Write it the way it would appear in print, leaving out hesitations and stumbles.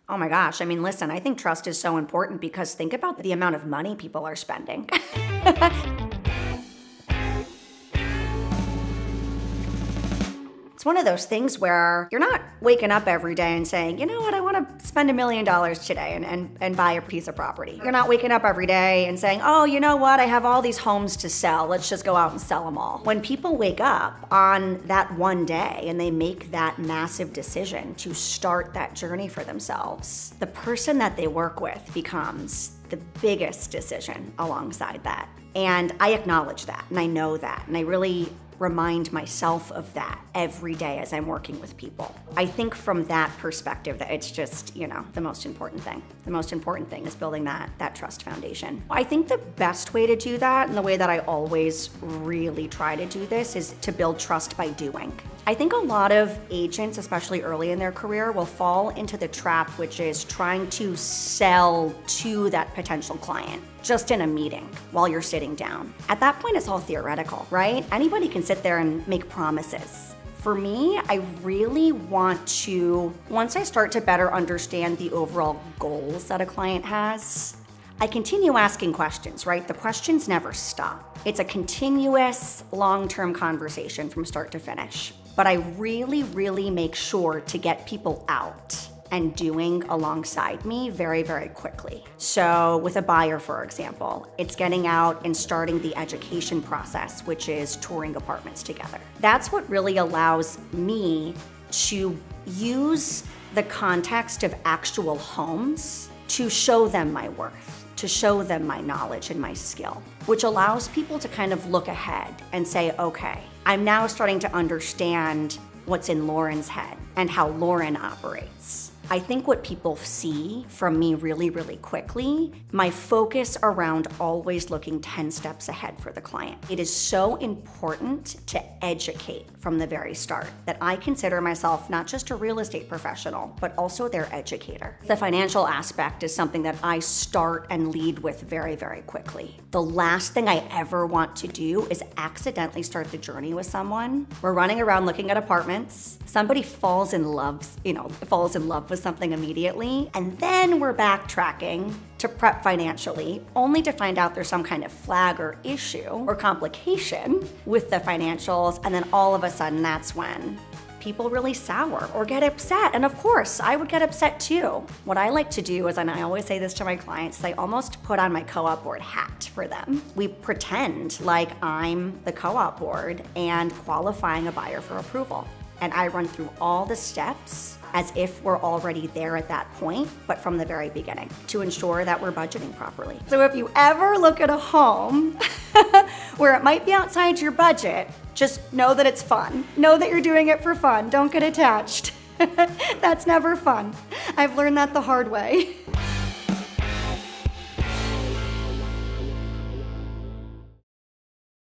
Oh my gosh, I mean, listen, I think trust is so important because think about the amount of money people are spending. It's one of those things where you're not waking up every day and saying, you know what, I want to spend $1 million today and buy a piece of property. You're not waking up every day and saying, oh, you know what, I have all these homes to sell. Let's just go out and sell them all. When people wake up on that one day and they make that massive decision to start that journey for themselves, the person that they work with becomes the biggest decision alongside that. And I acknowledge that and I know that, and I really remind myself of that every day as I'm working with people. I think from that perspective that it's just, you know, the most important thing. The most important thing is building that trust foundation. I think the best way to do that, and the way that I always really try to do this, is to build trust by doing. I think a lot of agents, especially early in their career, will fall into the trap, which is trying to sell to that potential client just in a meeting while you're sitting down. At that point, it's all theoretical, right? Anybody can sit there and make promises. For me, I really want to, once I start to better understand the overall goals that a client has, I continue asking questions, right? The questions never stop. It's a continuous long-term conversation from start to finish. But I really, really make sure to get people out and doing alongside me very, very quickly. So with a buyer, for example, it's getting out and starting the education process, which is touring apartments together. That's what really allows me to use the context of actual homes to show them my worth, to show them my knowledge and my skill, which allows people to kind of look ahead and say, okay, I'm now starting to understand what's in Lauren's head and how Lauren operates. I think what people see from me really, really quickly, my focus around always looking 10 steps ahead for the client. It is so important to educate from the very start that I consider myself not just a real estate professional, but also their educator. The financial aspect is something that I start and lead with very, very quickly. The last thing I ever want to do is accidentally start the journey with someone. We're running around looking at apartments. Somebody falls in love with something immediately, and then we're backtracking to prep financially, only to find out there's some kind of flag or issue or complication with the financials, and then all of a sudden that's when people really sour or get upset. And of course, I would get upset too. What I like to do is, and I always say this to my clients, is I almost put on my co-op board hat for them. We pretend like I'm the co-op board and qualifying a buyer for approval. And I run through all the steps as if we're already there at that point, but from the very beginning, to ensure that we're budgeting properly. So if you ever look at a home where it might be outside your budget, just know that it's fun. Know that you're doing it for fun. Don't get attached. That's never fun. I've learned that the hard way.